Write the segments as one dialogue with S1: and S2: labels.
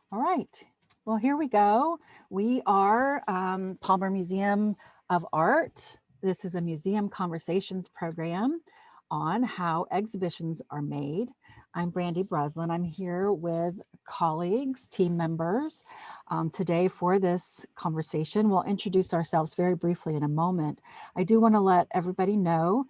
S1: All right. Well, here we go. We are Palmer Museum of Art. This is a museum conversations program on how exhibitions are made. I'm Brandi Breslin. I'm here with colleagues, team members today for this conversation. We'll introduce ourselves very briefly in a moment. I do want to let everybody know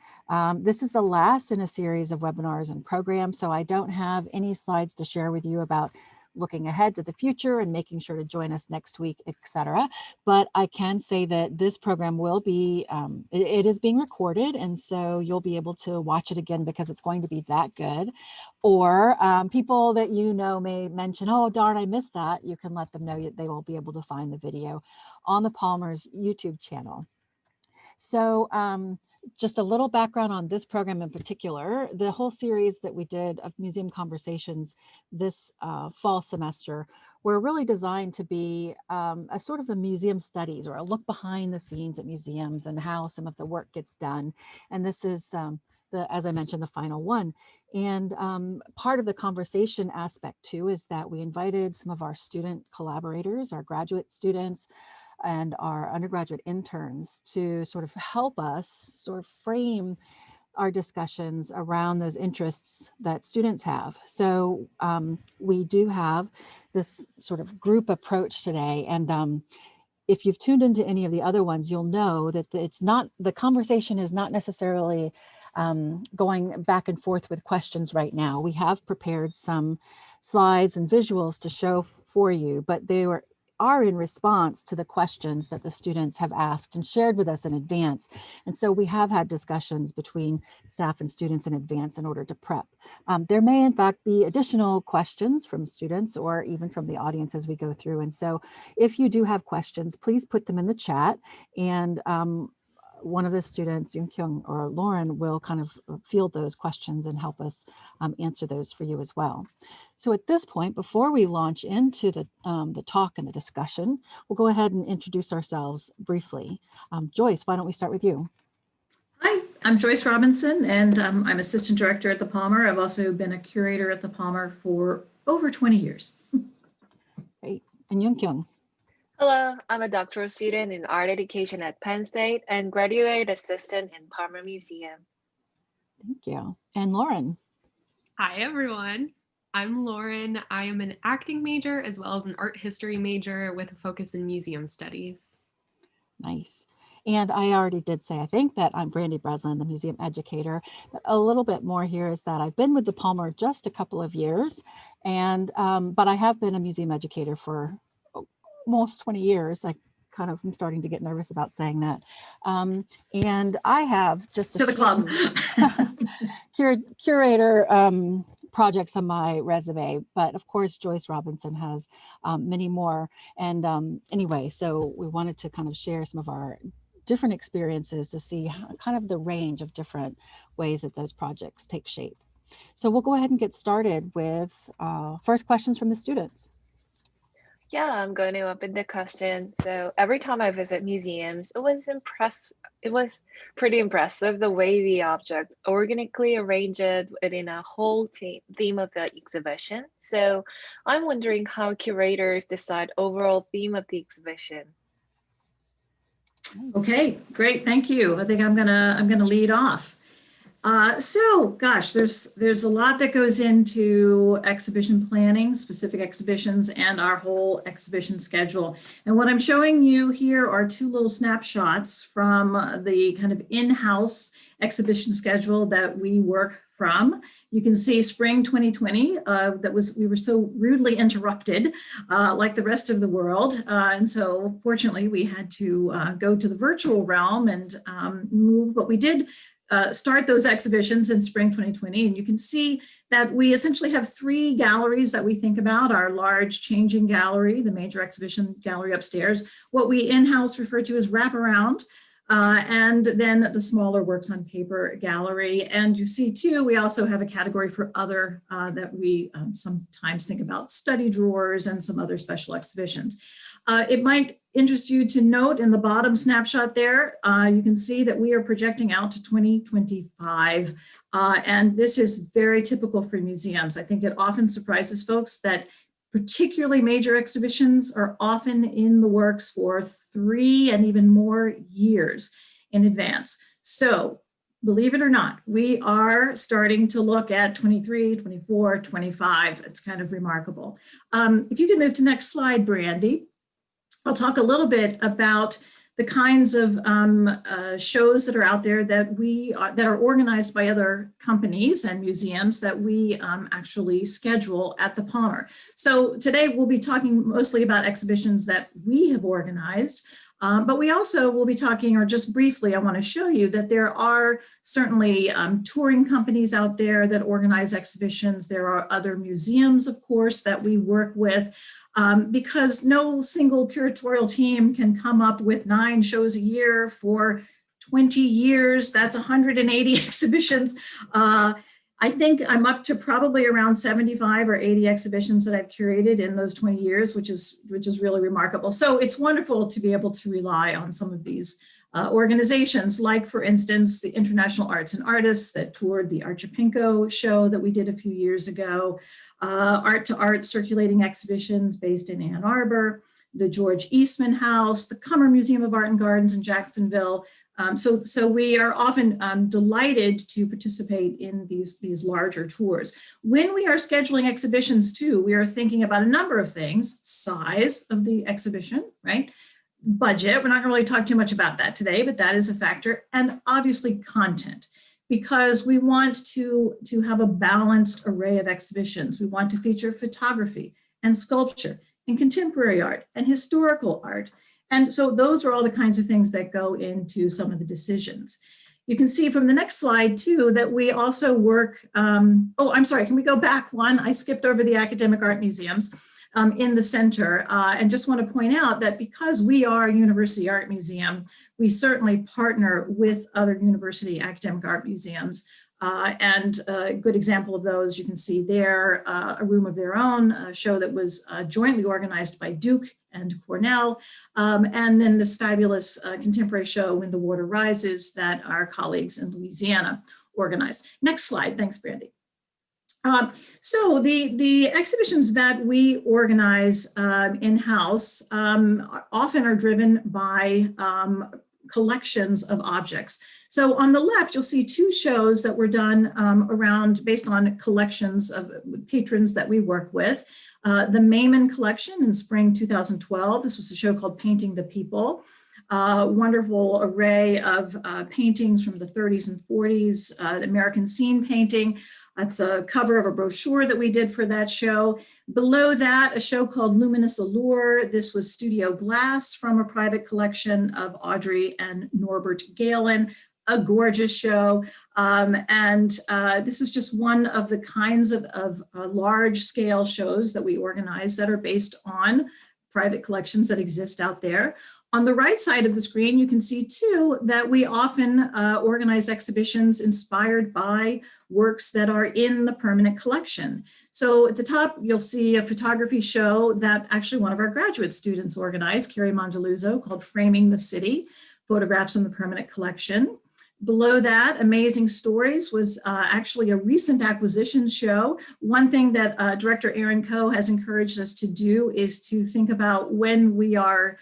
S1: this is the last in a series of webinars and programs, so I don't have any slides to share with you about looking ahead to the future and making sure to join us next week, etc. But I can say that this program will be, it is being recorded, and so you'll be able to watch it again because it's going to be that good. Or people that you know may mention, oh darn, I missed that. You can let them know that they will be able to find the video on the Palmer's YouTube channel. So just a little background on this program in particular. The whole series that we did of museum conversations this fall semester were really designed to be a sort of a museum studies or a look behind the scenes at museums and how some of the work gets done. And this is as I mentioned, the final one. And part of the conversation aspect too is that we invited some of our student collaborators, our graduate students, and our undergraduate interns to sort of help us sort of frame our discussions around those interests that students have. So we do have this sort of group approach today. And if you've tuned into any of the other ones, you'll know that the conversation is not necessarily going back and forth with questions right now. We have prepared some slides and visuals to show for you, but they are in response to the questions that the students have asked and shared with us in advance. And so we have had discussions between staff and students in advance in order to prep. There may in fact be additional questions from students or even from the audience as we go through. And so if you do have questions, please put them in the chat, and one of the students, Yoon Kyung or Lauren, will kind of field those questions and help us answer those for you as well. So at this point, before we launch into the talk and the discussion, we'll go ahead and introduce ourselves briefly. Joyce, why don't we start with you?
S2: Hi, I'm Joyce Robinson, and I'm assistant director at the Palmer. I've also been a curator at the Palmer for over 20 years.
S1: Great. And Yoon Kyung.
S3: Hello, I'm a doctoral student in art education at Penn State and graduate assistant in Palmer Museum.
S1: Thank you. And Lauren.
S4: Hi, everyone. I'm Lauren. I am an acting major as well as an art history major with a focus in museum studies.
S1: Nice. And I already did say, I think, that I'm Brandi Breslin, the museum educator. But a little bit more here is that I've been with the Palmer just a couple of years, and but I have been a museum educator for almost 20 years. I kind of am starting to get nervous about saying that. And I have just
S2: to the club
S1: curator projects on my resume, but of course Joyce Robinson has many more. And anyway, so we wanted to kind of share some of our different experiences to see how, kind of the range of different ways that those projects take shape. So we'll go ahead and get started with first questions from the students.
S3: Yeah, I'm going to open the question. So every time I visit museums, it was pretty impressive the way the object organically arranged within a whole theme of the exhibition. So I'm wondering how curators decide overall theme of the exhibition.
S2: Okay, great, thank you. I think I'm gonna lead off. So gosh, there's a lot that goes into exhibition planning, specific exhibitions, and our whole exhibition schedule. And what I'm showing you here are two little snapshots from the kind of in-house exhibition schedule that we work from. You can see spring 2020, we were so rudely interrupted like the rest of the world. And so fortunately we had to go to the virtual realm and move, but we did start those exhibitions in spring 2020. And you can see that we essentially have three galleries that we think about: our large changing gallery, the major exhibition gallery upstairs, what we in-house refer to as wraparound, and then the smaller works on paper gallery. And you see too, we also have a category for other that we sometimes think about: study drawers and some other special exhibitions. It might interest you to note in the bottom snapshot there, you can see that we are projecting out to 2025. And this is very typical for museums. I think it often surprises folks that particularly major exhibitions are often in the works for 3 and even more years in advance. So believe it or not, we are starting to look at 23, 24, 25. It's kind of remarkable. If you could move to next slide, Brandi. I'll talk a little bit about the kinds of shows that are out there that are organized by other companies and museums that we actually schedule at the Palmer. So today we'll be talking mostly about exhibitions that we have organized, but we also will be talking, or just briefly, I want to show you that there are certainly touring companies out there that organize exhibitions. There are other museums, of course, that we work with. Because no single curatorial team can come up with 9 shows a year for 20 years. That's 180 exhibitions. I think I'm up to probably around 75 or 80 exhibitions that I've curated in those 20 years, which is really remarkable. So it's wonderful to be able to rely on some of these organizations, like, for instance, the International Arts and Artists that toured the Archipinko show that we did a few years ago, Art to Art circulating exhibitions based in Ann Arbor, the George Eastman House, the Cummer Museum of Art and Gardens in Jacksonville. So we are often delighted to participate in these larger tours. When we are scheduling exhibitions too, we are thinking about a number of things: size of the exhibition, right? Budget, we're not going to really talk too much about that today, but that is a factor, and obviously content, because we want to have a balanced array of exhibitions. We want to feature photography and sculpture and contemporary art and historical art. And so those are all the kinds of things that go into some of the decisions. You can see from the next slide too that we also work, oh, I'm sorry, can we go back one? I skipped over the academic art museums in the center, and just want to point out that because we are a university art museum, we certainly partner with other university academic art museums. And a good example of those, you can see there, A Room of Their Own, a show that was jointly organized by Duke and Cornell, and then this fabulous contemporary show, When the Water Rises, that our colleagues in Louisiana organized. Next slide, thanks, Brandi. So the exhibitions that we organize in-house often are driven by collections of objects. So on the left, you'll see 2 shows that were done based on collections of patrons that we work with. The Mayman collection in spring 2012. This was a show called Painting the People. Wonderful array of paintings from the 30s and 40s, the American scene painting. That's a cover of a brochure that we did for that show. Below that, a show called Luminous Allure. This was studio glass from a private collection of Audrey and Norbert Galen, a gorgeous show. This is just one of the kinds of large scale shows that we organize that are based on private collections that exist out there. On the right side of the screen, you can see too that we often organize exhibitions inspired by works that are in the permanent collection. So at the top, you'll see a photography show that actually one of our graduate students organized, Carrie Mondeluzzo, called Framing the City, Photographs in the Permanent Collection. Below that, Amazing Stories was actually a recent acquisition show. One thing that Director Erin Coe has encouraged us to do is to think about when we are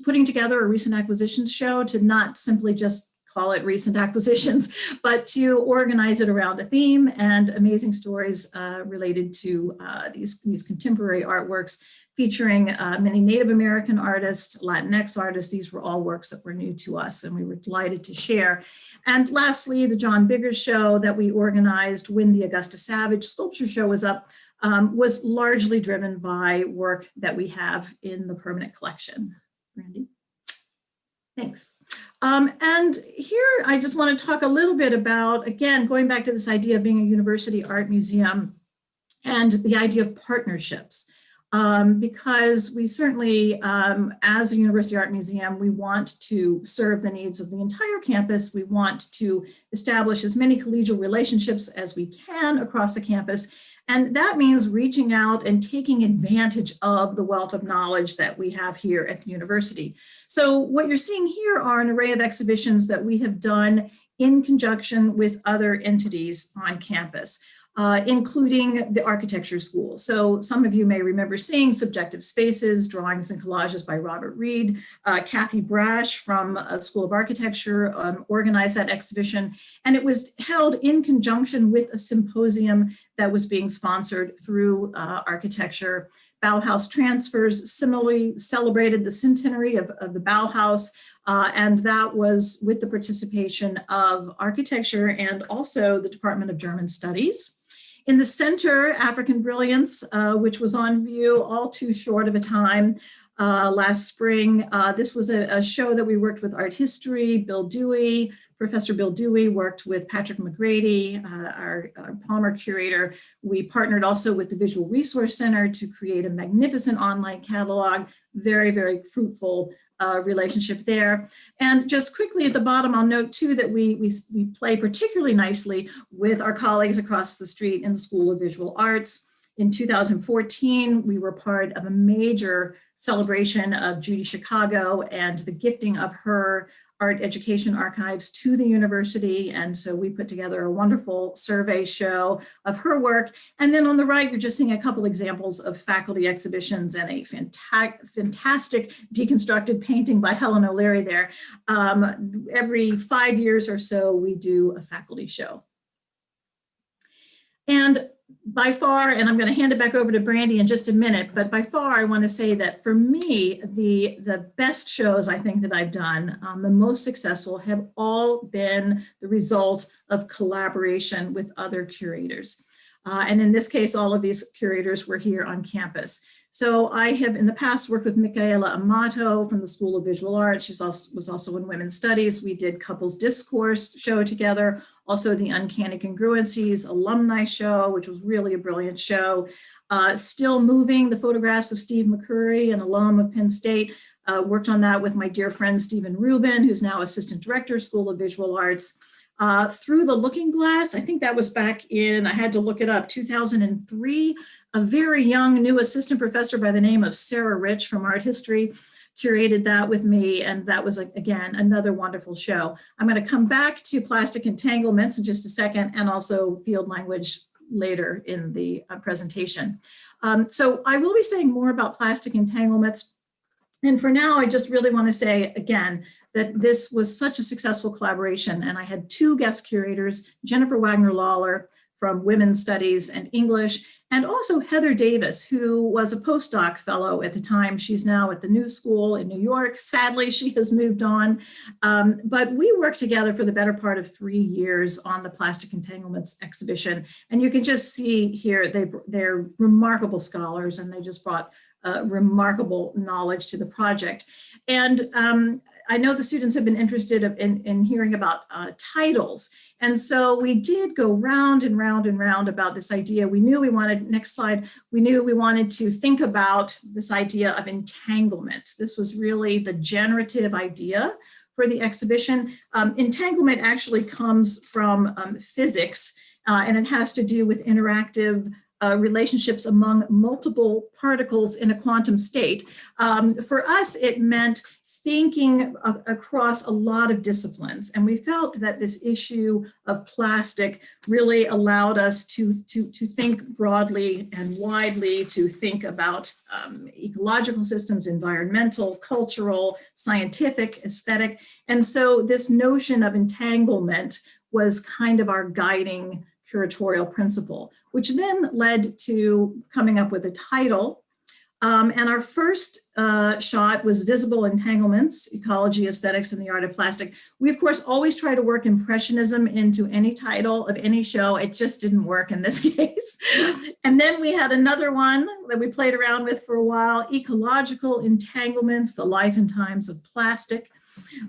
S2: putting together a recent acquisitions show to not simply just call it recent acquisitions, but to organize it around a theme, and Amazing Stories related to these contemporary artworks featuring many Native American artists, Latinx artists. These were all works that were new to us and we were delighted to share. And lastly, the John Biggers show that we organized when the Augusta Savage sculpture show was up was largely driven by work that we have in the permanent collection. Brandi? Thanks. And here I just want to talk a little bit about, again, going back to this idea of being a university art museum and the idea of partnerships. Because we certainly, as a university art museum, we want to serve the needs of the entire campus. We want to establish as many collegial relationships as we can across the campus. And that means reaching out and taking advantage of the wealth of knowledge that we have here at the university. So what you're seeing here are an array of exhibitions that we have done in conjunction with other entities on campus. including the architecture school. So some of you may remember seeing Subjective Spaces, Drawings and Collages by Robert Reed. Kathy Brash from School of Architecture organized that exhibition, and it was held in conjunction with a symposium that was being sponsored through architecture. Bauhaus Transfers similarly celebrated the centenary of the Bauhaus, and that was with the participation of architecture and also the Department of German Studies. In the center, African Brilliance, which was on view all too short of a time last spring. This was a show that we worked with Art History, Bill Dewey. Professor Bill Dewey worked with Patrick McGrady, our Palmer curator. We partnered also with the Visual Resource Center to create a magnificent online catalog, very, very fruitful relationship there. And just quickly at the bottom, I'll note too that we play particularly nicely with our colleagues across the street in the School of Visual Arts. In 2014, we were part of a major celebration of Judy Chicago and the gifting of her art education archives to the university. And so we put together a wonderful survey show of her work. And then on the right, you're just seeing a couple examples of faculty exhibitions and a fantastic deconstructed painting by Helen O'Leary there. Every 5 years or so, we do a faculty show. And by far, and I'm going to hand it back over to Brandi in just a minute, but by far I want to say that for me, the best shows I think that I've done, the most successful, have all been the result of collaboration with other curators. And in this case, all of these curators were here on campus. So I have in the past worked with Michaela Amato from the School of Visual Arts. She was also in Women's Studies. We did Couples Discourse show together, also the Uncanny Congruencies alumni show, which was really a brilliant show. Still Moving, the photographs of Steve McCurry, an alum of Penn State. Worked on that with my dear friend Stephen Rubin, who's now Assistant Director, School of Visual Arts. Through the Looking Glass, I think that was back in, I had to look it up, 2003. A very young new assistant professor by the name of Sarah Rich from Art History curated that with me, and that was, again, another wonderful show. I'm going to come back to Plastic Entanglements in just a second, and also field language later in the presentation. So I will be saying more about Plastic Entanglements. And for now, I just really want to say, again, that this was such a successful collaboration. And I had two guest curators, Jennifer Wagner-Lawler from Women's Studies and English, and also Heather Davis, who was a postdoc fellow at the time. She's now at the New School in New York. Sadly, she has moved on. But we worked together for the better part of 3 years on the Plastic Entanglements exhibition. And you can just see here, they're remarkable scholars, and they just brought remarkable knowledge to the project. And I know the students have been interested in hearing about titles. And so we did go round and round and round about this idea. We knew we wanted, next slide, we knew we wanted to think about this idea of entanglement. This was really the generative idea for the exhibition. Entanglement actually comes from physics, and it has to do with interactive relationships among multiple particles in a quantum state. For us, it meant thinking across a lot of disciplines. And we felt that this issue of plastic really allowed us to think broadly and widely, to think about ecological systems, environmental, cultural, scientific, aesthetic. And so this notion of entanglement was kind of our guiding curatorial principle, which then led to coming up with a title. And our first shot was Visible Entanglements, Ecology, Aesthetics, and the Art of Plastic. We, of course, always try to work Impressionism into any title of any show. It just didn't work in this case. And then we had another one that we played around with for a while, Ecological Entanglements, The Life and Times of Plastic.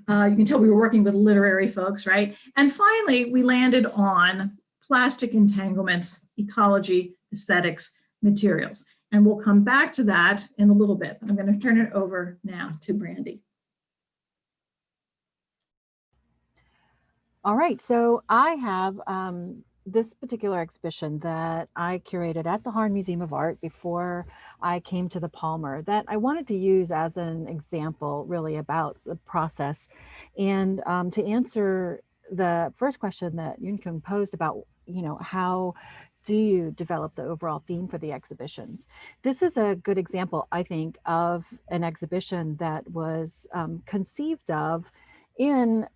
S2: You can tell we were working with literary folks, right? And finally, we landed on Plastic Entanglements, Ecology, Aesthetics, Materials. And we'll come back to that in a little bit. I'm going to turn it over now to Brandi.
S1: All right, so I have this particular exhibition that I curated at the Harn Museum of Art before I came to the Palmer that I wanted to use as an example really about the process. And to answer the first question that Yunkun posed about, how do you develop the overall theme for the exhibitions? This is a good example, I think, of an exhibition that was conceived of in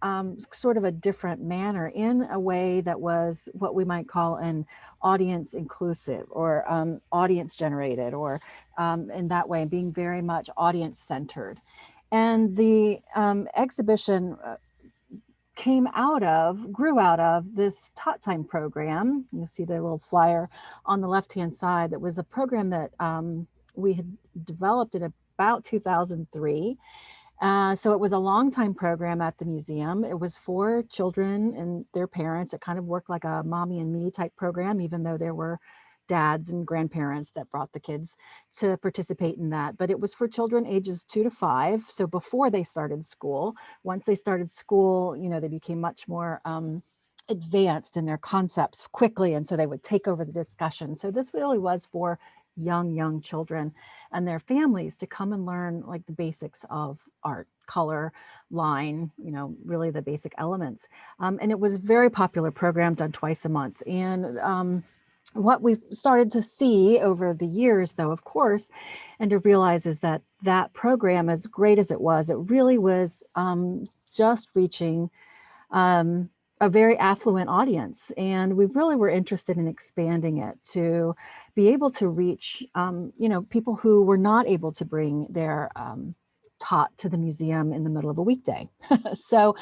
S1: sort of a different manner, in a way that was what we might call an audience inclusive or audience generated, or in that way being very much audience centered. And the exhibition grew out of this Tot Time program. You'll see the little flyer on the left-hand side. That was a program that we had developed in about 2003. So it was a long time program at the museum. It was for children and their parents. It kind of worked like a mommy and me type program, even though there were dads and grandparents that brought the kids to participate in that. But it was for children ages 2 to 5. So before they started school. Once they started school, you know, they became much more advanced in their concepts quickly. And so they would take over the discussion. So this really was for young children and their families to come and learn like the basics of art, color, line, you know, really the basic elements. And it was a very popular program, done twice a month. And what we've started to see over the years, though, of course, and to realize is that that program, as great as it really was just reaching a very affluent audience. And we really were interested in expanding it to be able to reach, you know, people who were not able to bring their taught to the museum in the middle of a weekday. So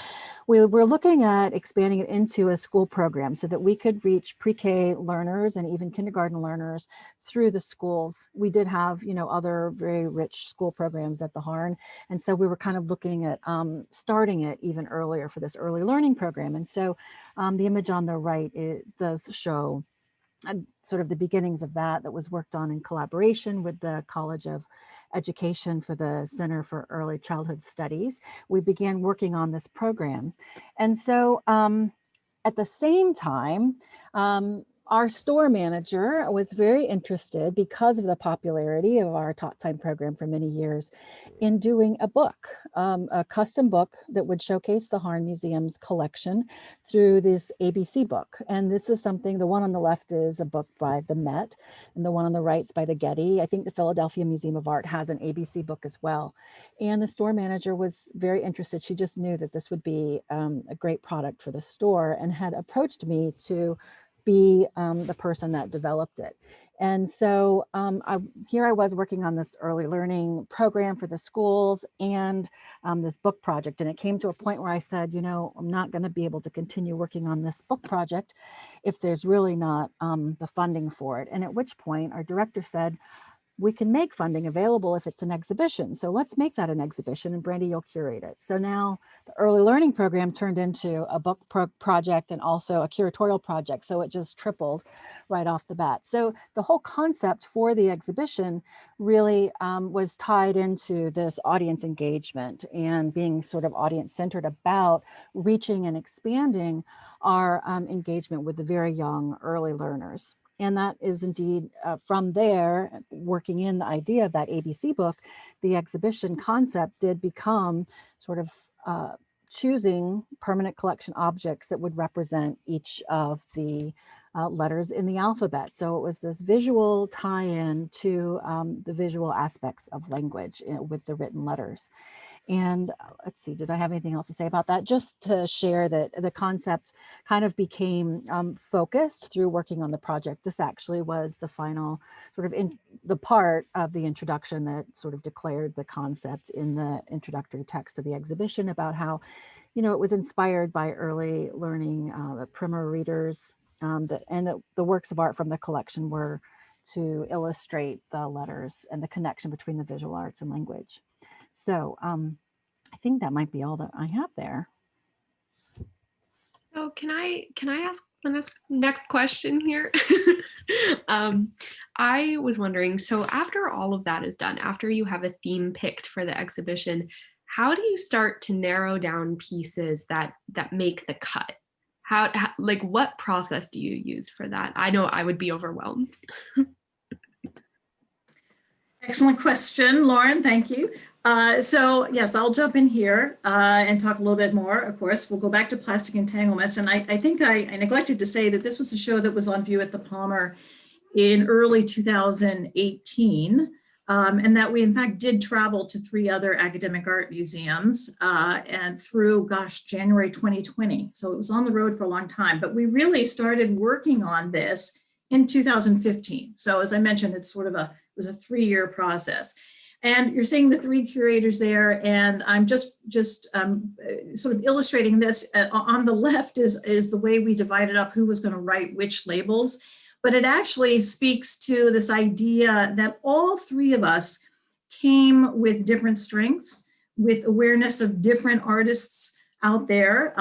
S1: we were looking at expanding it into a school program so that we could reach pre-K learners and even kindergarten learners through the schools. We did have, you know, other very rich school programs at the Harn. And so we were kind of looking at starting it even earlier for this early learning program. And so the image on the right, it does show sort of the beginnings of that was worked on in collaboration with the College of Education for the Center for Early Childhood Studies. We began working on this program. And so at the same time, our store manager was very interested, because of the popularity of our Tot Time program for many years, in doing a book, a custom book that would showcase the Harn Museum's collection through this ABC book. And this is something, the one on the left is a book by the Met, and the one on the right is by the Getty. I think the Philadelphia Museum of Art has an ABC book as well. And the store manager was very interested. She just knew that this would be a great product for the store, and had approached me to be the person that developed it. And so here I was working on this early learning program for the schools and this book project. And it came to a point where I said, you know, I'm not going to be able to continue working on this book project if there's really not the funding for it. And at which point our director said, we can make funding available if it's an exhibition. So let's make that an exhibition, and Brandi, you'll curate it. So now the early learning program turned into a book project and also a curatorial project. So it just tripled right off the bat. So the whole concept for the exhibition really was tied into this audience engagement and being sort of audience centered about reaching and expanding our engagement with the very young early learners. And that is indeed from there, working in the idea of that ABC book, the exhibition concept did become sort of choosing permanent collection objects that would represent each of the letters in the alphabet. So it was this visual tie-in to the visual aspects of language with the written letters. And let's see, did I have anything else to say about that? Just to share that the concept kind of became focused through working on the project. This actually was the final sort of the part of the introduction that sort of declared the concept in the introductory text of the exhibition about how, you know, it was inspired by early learning, the primer readers, and the works of art from the collection were to illustrate the letters and the connection between the visual arts and language. So I think that might be all that I have there.
S4: So can I ask the next question here? I was wondering, so after all of that is done, after you have a theme picked for the exhibition, how do you start to narrow down pieces that make the cut? How like what process do you use for that? I know I would be overwhelmed.
S2: Excellent question, Lauren. Thank you. So yes, I'll jump in here and talk a little bit more. Of course, we'll go back to plastic entanglements. And I think I neglected to say that this was a show that was on view at the Palmer in early 2018. And that we in fact did travel to 3 other academic art museums and through, January 2020. So it was on the road for a long time, but we really started working on this in 2015. So as I mentioned, it's sort of it was a 3-year process. And you're seeing the 3 curators there, and I'm just sort of illustrating this. On the left is the way we divided up who was going to write which labels. But it actually speaks to this idea that all 3 of us came with different strengths, with awareness of different artists out there.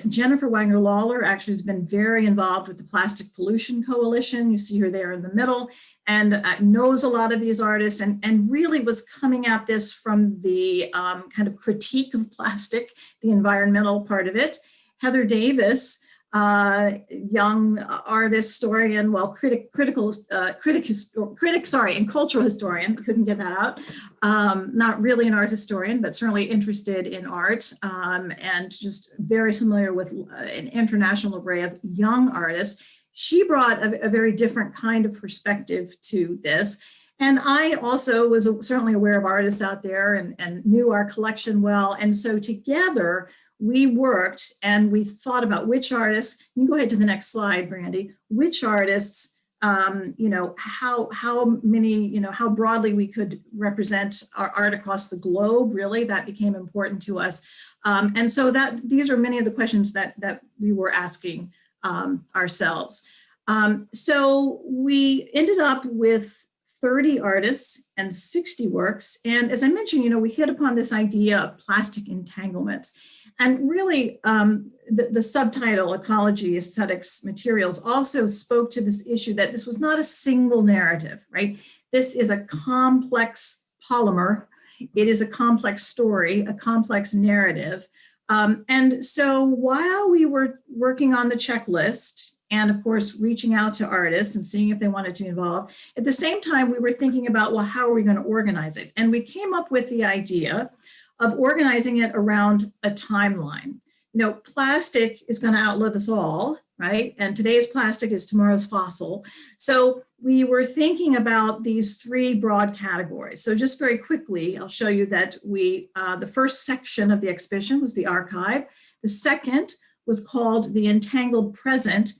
S2: Jennifer Wagner-Lawler actually has been very involved with the Plastic Pollution Coalition. You see her there in the middle, and knows a lot of these artists, and really was coming at this from the kind of critique of plastic, the environmental part of it. Heather Davis, young art historian, critic, and cultural historian, couldn't get that out. Not really an art historian, but certainly interested in art, and just very familiar with an international array of young artists. She brought a very different kind of perspective to this. And I also was certainly aware of artists out there and knew our collection well. And so together, we worked and we thought about which artists, you can go ahead to the next slide, Brandi, which artists, how many, how broadly we could represent our art across the globe, really, that became important to us. And so these are many of the questions that we were asking ourselves. So we ended up with 30 artists and 60 works. And as I mentioned, we hit upon this idea of plastic entanglements. And really, the subtitle, Ecology, Aesthetics, Materials, also spoke to this issue that this was not a single narrative, right? This is a complex polymer. It is a complex story, a complex narrative. And so while we were working on the checklist, and of course, reaching out to artists and seeing if they wanted to involve, at the same time, we were thinking about, well, how are we going to organize it? And we came up with the idea of organizing it around a timeline. Plastic is going to outlive us all, right? And today's plastic is tomorrow's fossil. So we were thinking about these 3 broad categories. So just very quickly, I'll show you that the first section of the exhibition was the archive. The second was called the Entangled Present.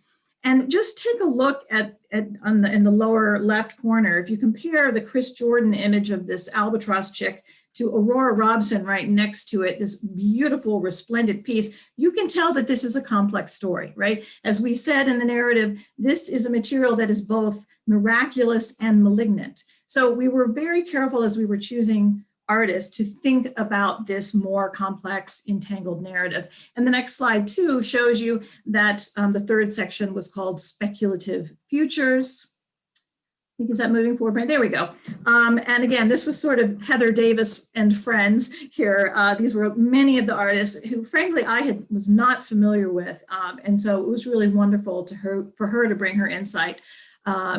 S2: And just take a look in the lower left corner. If you compare the Chris Jordan image of this albatross chick to Aurora Robson right next to it, this beautiful, resplendent piece, you can tell that this is a complex story, right? As we said in the narrative, this is a material that is both miraculous and malignant. So we were very careful as we were choosing artists to think about this more complex, entangled narrative. And the next slide too shows you that the 3rd section was called Speculative Futures. I think, is that moving forward, Brandi? There we go. And again, this was sort of Heather Davis and friends here. These were many of the artists who, frankly, I was not familiar with. And so it was really wonderful for her to bring her insight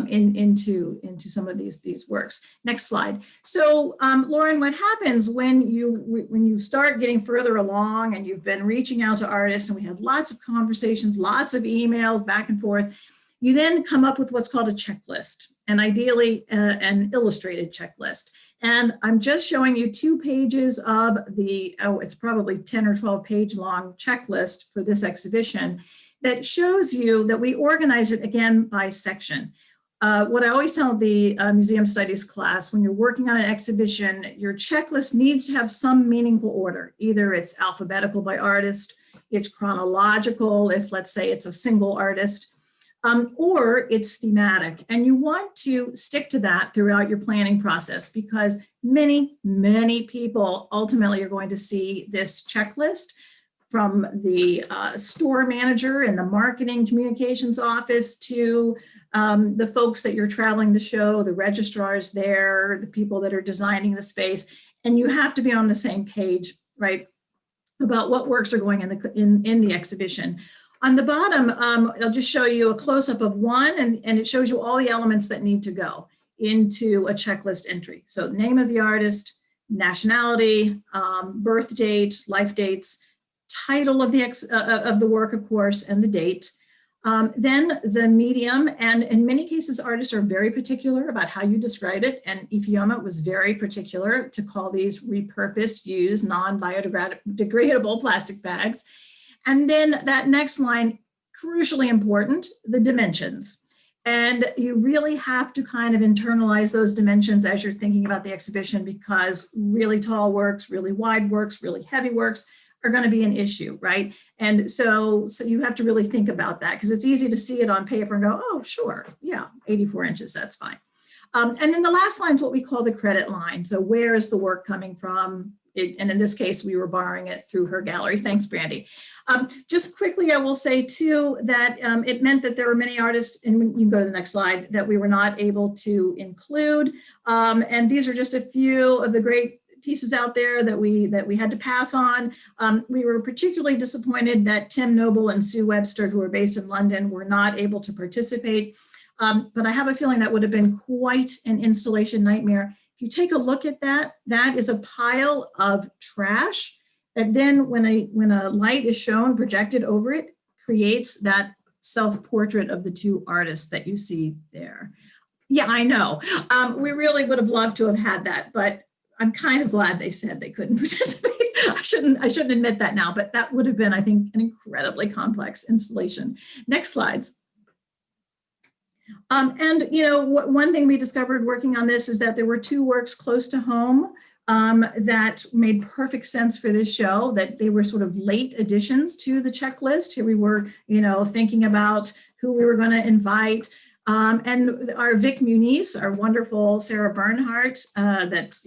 S2: into some of these works. Next slide. So, Lauren, what happens when you start getting further along and you've been reaching out to artists, and we had lots of conversations, lots of emails back and forth, you then come up with what's called a checklist, and ideally an illustrated checklist. And I'm just showing you 2 pages of it's probably 10 or 12 page long checklist for this exhibition that shows you that we organize it again by section. What I always tell the museum studies class, when you're working on an exhibition, your checklist needs to have some meaningful order. Either it's alphabetical by artist, it's chronological, if let's say it's a single artist, or it's thematic. And you want to stick to that throughout your planning process, because many, many people ultimately are going to see this checklist, from the store manager and the marketing communications office to the folks that you're traveling the show, the registrars there, the people that are designing the space. And you have to be on the same page, right, about what works are going in the exhibition. On the bottom, I'll just show you a close-up of one, and it shows you all the elements that need to go. into a checklist entry. So name of the artist, nationality, birth date, life dates, title of the work, of course, and the date. Then the medium, and in many cases, artists are very particular about how you describe it. And Ifeoma was very particular to call these repurposed, used, non-biodegradable plastic bags. And then that next line, crucially important, the dimensions. And you really have to kind of internalize those dimensions as you're thinking about the exhibition, because really tall works, really wide works, really heavy works are going to be an issue, right? And so you have to really think about that, because it's easy to see it on paper and go, oh, sure, yeah, 84 inches, that's fine. And then the last line is what we call the credit line. So where is the work coming from? And in this case, we were borrowing it through her gallery. Thanks, Brandi. Just quickly, I will say too that it meant that there were many artists, and you can go to the next slide, that we were not able to include. And these are just a few of the great pieces out there that we had to pass on. We were particularly disappointed that Tim Noble and Sue Webster, who are based in London, were not able to participate. But I have a feeling that would have been quite an installation nightmare. If you take a look at that, that is a pile of trash that then when a light is shown projected over it, creates that self-portrait of the two artists that you see there. Yeah, I know. We really would have loved to have had that, but I'm kind of glad they said they couldn't participate. I shouldn't admit that now, but that would have been, I think, an incredibly complex installation. Next slides. And one thing we discovered working on this is that there were two works close to home that made perfect sense for this show, that they were sort of late additions to the checklist. Here we were, thinking about who we were going to invite. And our Vic Muniz, our wonderful Sarah Bernhardt, that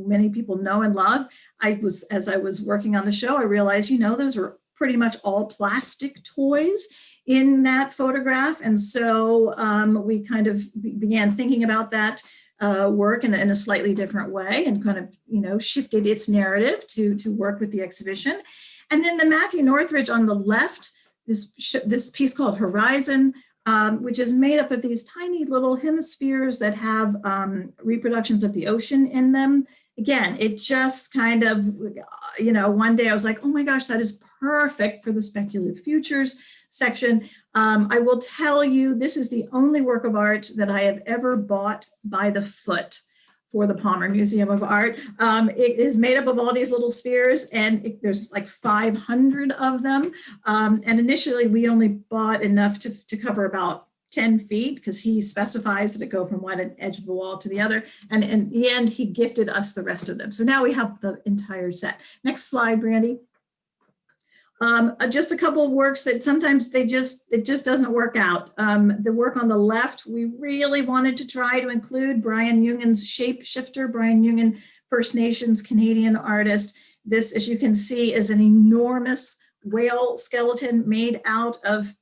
S2: many people know and love. As I was working on the show, I realized those were pretty much all plastic toys in that photograph, and so we kind of began thinking about that work in a slightly different way, and kind of shifted its narrative to work with the exhibition. And then the Matthew Northridge on the left, this piece called Horizon. Which is made up of these tiny little hemispheres that have reproductions of the ocean in them. Again, it just kind of, one day I was like, oh my gosh, that is perfect for the Speculative Futures section. I will tell you, this is the only work of art that I have ever bought by the foot for the Palmer Museum of Art. It is made up of all these little spheres, and there's like 500 of them. And initially we only bought enough to cover about 10 feet, because he specifies that it go from one edge of the wall to the other. And in the end, he gifted us the rest of them. So now we have the entire set. Next slide, Brandi. Just a couple of works that sometimes it just doesn't work out. The work on the left, we really wanted to try to include Brian Jungen's Shapeshifter. Brian Jungen, First Nations Canadian artist. This, as you can see, is an enormous whale skeleton made out of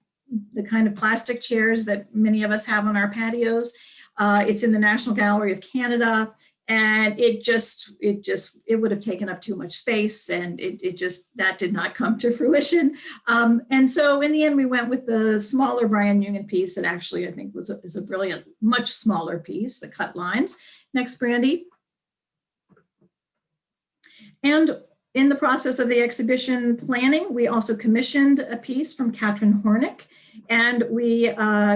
S2: the kind of plastic chairs that many of us have on our patios. It's in the National Gallery of Canada. And it would have taken up too much space, and that did not come to fruition. And so in the end, we went with the smaller Brian Jungen piece that actually I think is a brilliant, much smaller piece, the cut lines. Next, Brandi. And in the process of the exhibition planning, we also commissioned a piece from Katrin Hornick. And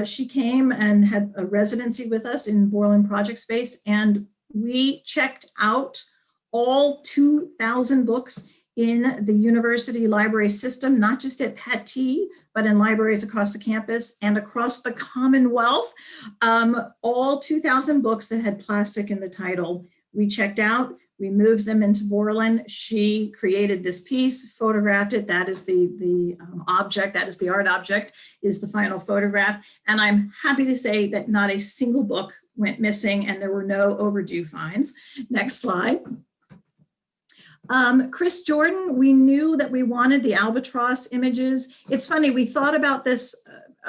S2: she came and had a residency with us in Borland Project Space, and we checked out all 2,000 books in the university library system, not just at Pattee, but in libraries across the campus and across the Commonwealth. All 2,000 books that had plastic in the title, we checked out. We moved them into Borland. She created this piece, photographed it. That is the object, that is the art object, is the final photograph. And I'm happy to say that not a single book went missing, and there were no overdue fines. Next slide. Chris Jordan, we knew that we wanted the albatross images. It's funny, we thought about this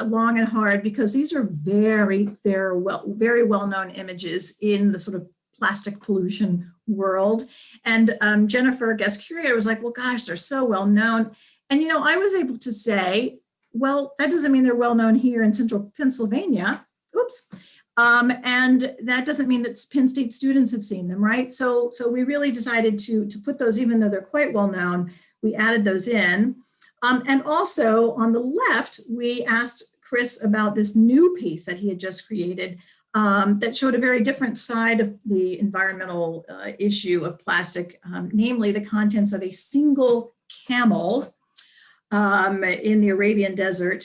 S2: long and hard, because these are very, very well-known images in the sort of plastic pollution world. And Jennifer, guest curator, was like, well, gosh, they're so well known. And, I was able to say, well, that doesn't mean they're well known here in central Pennsylvania. Oops. And that doesn't mean that Penn State students have seen them, right? So we really decided to put those, even though they're quite well known, we added those in. And also on the left, we asked Chris about this new piece that he had just created that showed a very different side of the environmental issue of plastic, namely the contents of a single camel in the Arabian desert.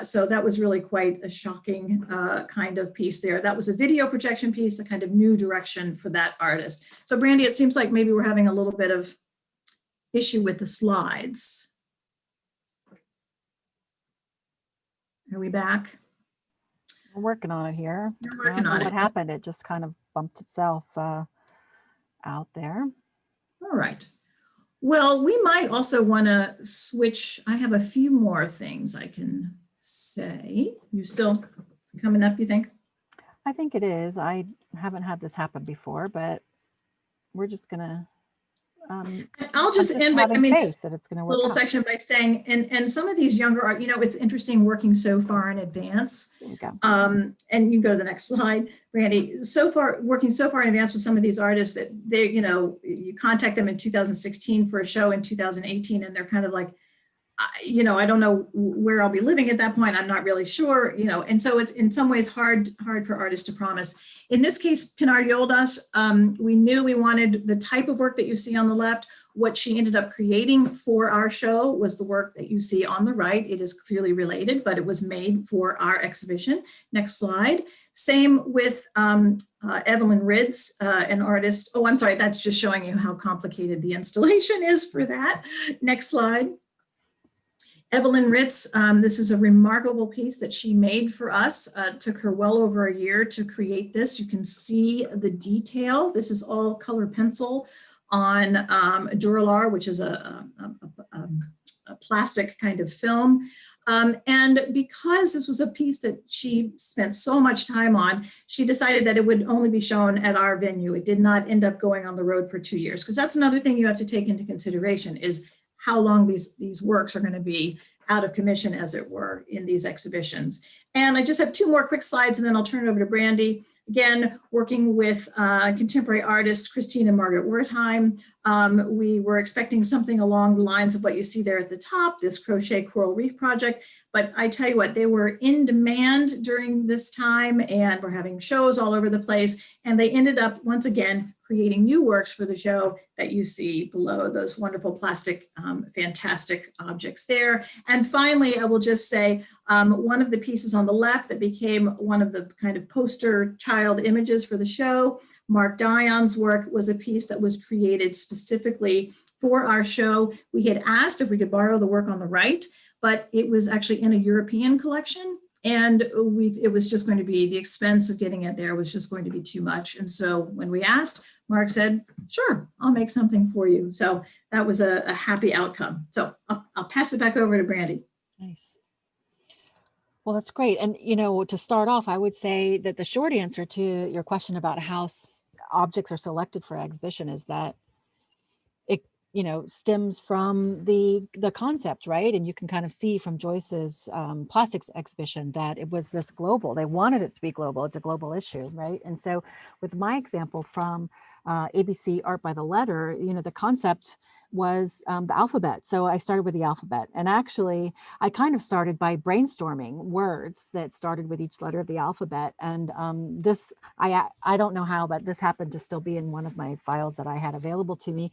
S2: So that was really quite a shocking kind of piece there. That was a video projection piece, a kind of new direction for that artist. So Brandi, it seems like maybe we're having a little bit of issue with the slides. Are we back?
S1: We're working on it here.
S2: You're
S1: I
S2: working
S1: don't know
S2: on
S1: what
S2: it.
S1: happened. It just kind of bumped itself out there.
S2: All right. Well, we might also want to switch. I have a few more things I can say. You still coming up, you think?
S1: I think it is. I haven't had this happen before, but we're just gonna.
S2: I'll just end by,
S1: having
S2: I mean,
S1: faith that it's gonna work
S2: little
S1: out.
S2: section by saying, and some of these younger art, you know, it's interesting working so far in advance.
S1: There we go.
S2: And you go to the next slide, Brandi. So far, working so far in advance with some of these artists that they, you know, you contact them in 2016 for a show in 2018, and they're kind of like, you know, I don't know where I'll be living at that point. I'm not really sure, you know, and so it's in some ways hard for artists to promise. In this case, Pinar Yoldaş, we knew we wanted the type of work that you see on the left. What she ended up creating for our show was the work that you see on the right. It is clearly related, but it was made for our exhibition. Next slide. Same with Evelyn Ritz, an artist. Oh, I'm sorry, that's just showing you how complicated the installation is for that. Next slide. Evelyn Ritz, this is a remarkable piece that she made for us. Took her well over a year to create this. You can see the detail. This is all color pencil on Duralar, which is a plastic kind of film. And because this was a piece that she spent so much time on, she decided that it would only be shown at our venue. It did not end up going on the road for 2 years, because that's another thing you have to take into consideration is how long these works are going to be out of commission, as it were, in these exhibitions. And I just have 2 more quick slides, and then I'll turn it over to Brandi. Again, working with contemporary artists, Christine and Margaret Wertheim. We were expecting something along the lines of what you see there at the top, this crochet coral reef project. But I tell you what, they were in demand during this time and were having shows all over the place. And they ended up, once again, creating new works for the show that you see below, those wonderful plastic, fantastic objects there. And finally, I will just say, one of the pieces on the left that became one of the kind of poster child images for the show, Mark Dion's work, was a piece that was created specifically for our show. We had asked if we could borrow the work on the right, but it was actually in a European collection. And it was just going to be, the expense of getting it there was just going to be too much. And so when we asked, Mark said, sure, I'll make something for you. So that was a happy outcome. So I'll pass it back over to Brandi.
S1: Nice. Well, that's great. And, you know, to start off, I would say that the short answer to your question about how objects are selected for exhibition is that it, you know, stems from the concept, right? And you can kind of see from Joyce's plastics exhibition that it was this global. They wanted it to be global. It's a global issue, right? And so with my example from ABC Art by the Letter, you know, the concept was the alphabet. So I started with the alphabet, and actually I kind of started by brainstorming words that started with each letter of the alphabet. And this, I don't know how, but this happened to still be in one of my files that I had available to me.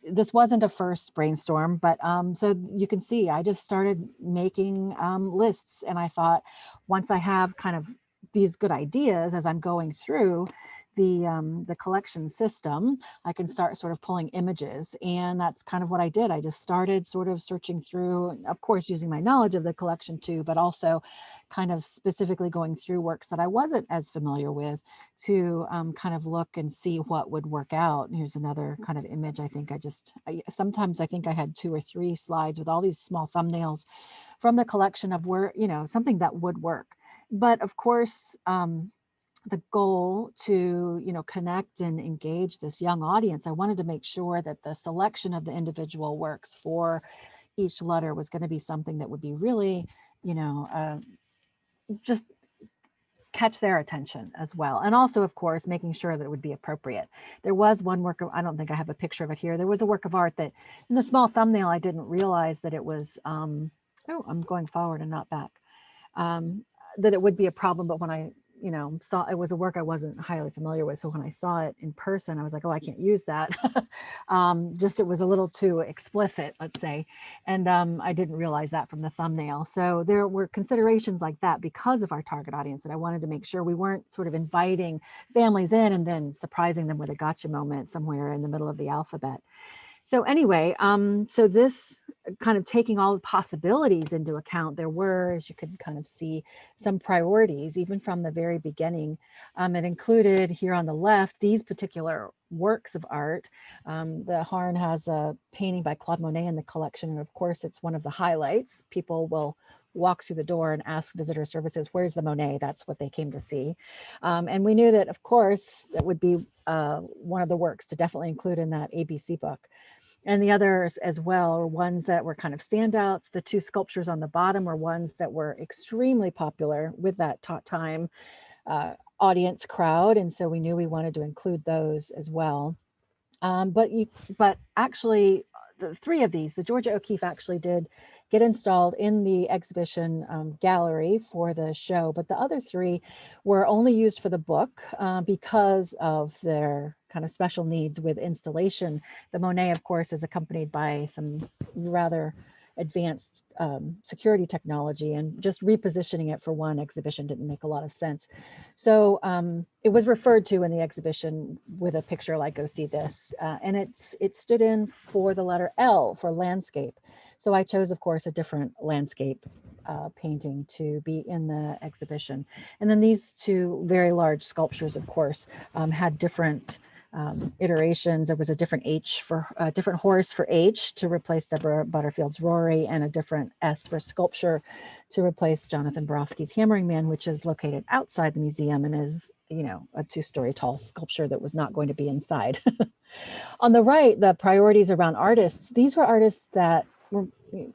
S1: This wasn't a first brainstorm, but so you can see, I just started making lists, and I thought, once I have kind of these good ideas as I'm going through the collection system, I can start sort of pulling images. And that's kind of what I did. I just started sort of searching through, of course, using my knowledge of the collection too, but also kind of specifically going through works that I wasn't as familiar with to kind of look and see what would work out. And here's another kind of image. I think sometimes I think I had 2 or 3 slides with all these small thumbnails from the collection of where, you know, something that would work. But of course, the goal to, you know, connect and engage this young audience, I wanted to make sure that the selection of the individual works for each letter was going to be something that would be really, you know, just catch their attention as well. And also, of course, making sure that it would be appropriate. There was one work of, I don't think I have a picture of it here. There was a work of art that in the small thumbnail, I didn't realize that it was, oh, I'm going forward and not back, that it would be a problem. But when I, saw it was a work I wasn't highly familiar with. So when I saw it in person, I was like, oh, I can't use that. Just, it was a little too explicit, let's say. And I didn't realize that from the thumbnail. So there were considerations like that because of our target audience. And I wanted to make sure we weren't sort of inviting families in and then surprising them with a gotcha moment somewhere in the middle of the alphabet. So anyway, so this kind of taking all the possibilities into account, there were, as you could kind of see, some priorities, even from the very beginning. It included here on the left, these particular works of art. The Harn has a painting by Claude Monet in the collection. And of course, it's one of the highlights. People will walk through the door and ask visitor services, where's the Monet? That's what they came to see. And we knew that, of course, that would be one of the works to definitely include in that ABC book. And the others as well are ones that were kind of standouts. The two sculptures on the bottom are ones that were extremely popular with that time audience crowd. And so we knew we wanted to include those as well. But actually, the three of these, the Georgia O'Keeffe actually did get installed in the exhibition gallery for the show, but the other three were only used for the book because of their kind of special needs with installation. The Monet, of course, is accompanied by some rather advanced security technology, and just repositioning it for one exhibition didn't make a lot of sense. So it was referred to in the exhibition with a picture like, go see this. And it stood in for the letter L for landscape. So I chose, of course, a different landscape painting to be in the exhibition. And then these two very large sculptures, of course, had different iterations. There was a different H for a different horse for H to replace Deborah Butterfield's Rory, and a different S for sculpture to replace Jonathan Borofsky's Hammering Man, which is located outside the museum and is, a 2-story tall sculpture that was not going to be inside. On the right, the priorities around artists. These were artists that were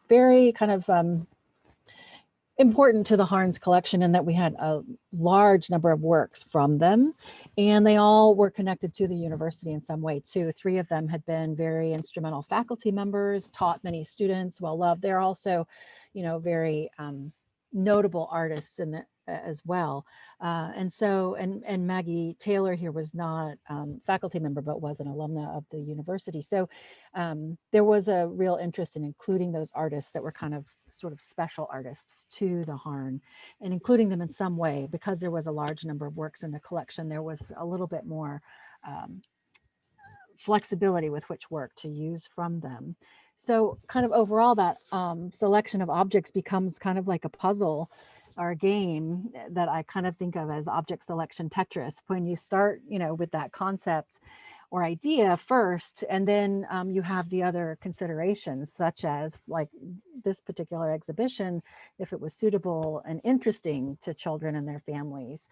S1: very kind of important to the Harn's collection, in that we had a large number of works from them, and they all were connected to the university in some way too. 3 of them had been very instrumental faculty members, taught many students, well loved. They're also, very notable artists in the, as well. And Maggie Taylor here was not faculty member, but was an alumna of the university. So there was a real interest in including those artists that were kind of sort of special artists to the Harn, and including them in some way. Because there was a large number of works in the collection, there was a little bit more flexibility with which work to use from them. So kind of overall, that selection of objects becomes kind of like a puzzle or a game that I kind of think of as object selection Tetris. When you start, with that concept or idea first, and then you have the other considerations, such as like this particular exhibition, if it was suitable and interesting to children and their families,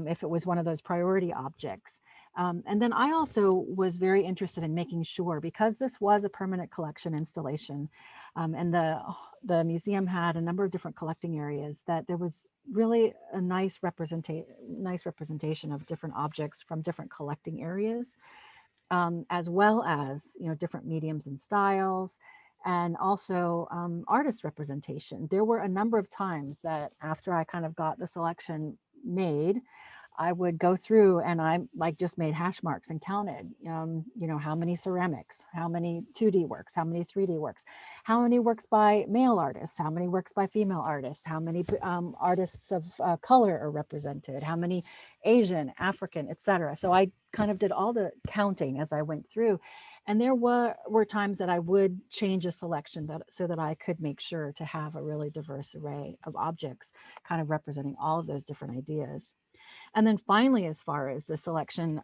S1: if it was one of those priority objects. And then I also was very interested in making sure, because this was a permanent collection installation, and the museum had a number of different collecting areas, that there was really a nice representation of different objects from different collecting areas, as well as, different mediums and styles, and also artist representation. There were a number of times that after I kind of got the selection made, I would go through and I just made hash marks and counted, how many ceramics, how many 2D works, how many 3D works, how many works by male artists, how many works by female artists, how many artists of color are represented, how many Asian, African, etc. So I kind of did all the counting as I went through. And there were times that I would change a selection so that I could make sure to have a really diverse array of objects kind of representing all of those different ideas. And then finally, as far as the selection,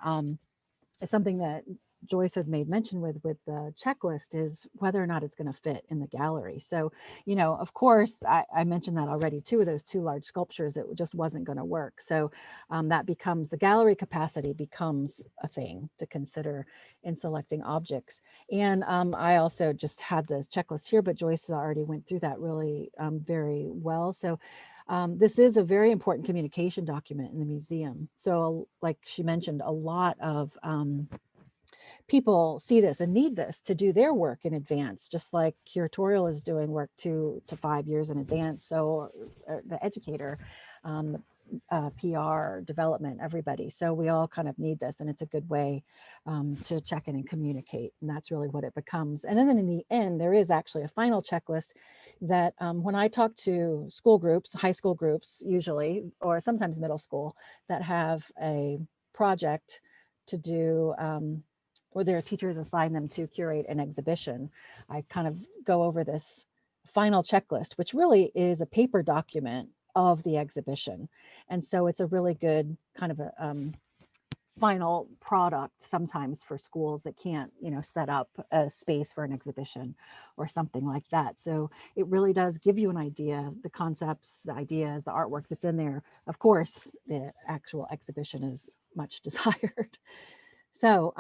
S1: is something that Joyce had made mention with the checklist, is whether or not it's going to fit in the gallery. So, of course, I mentioned that already too, those 2 large sculptures, it just wasn't going to work. So that becomes, the gallery capacity becomes a thing to consider in selecting objects. And I also just had the checklist here, but Joyce already went through that really very well. So This is a very important communication document in the museum. So like she mentioned, a lot of people see this and need this to do their work in advance, just like curatorial is doing work 2 to 5 years in advance. So the educator, PR, development, everybody. So we all kind of need this, and it's a good way to check in and communicate. And that's really what it becomes. And then in the end, there is actually a final checklist that when I talk to school groups, high school groups usually, or sometimes middle school, that have a project to do, or their teachers assign them to curate an exhibition, I kind of go over this final checklist, which really is a paper document of the exhibition. And so it's a really good kind of a final product sometimes for schools that can't, set up a space for an exhibition or something like that. So it really does give you an idea, the concepts, the ideas, the artwork that's in there. Of course, the actual exhibition is much desired. So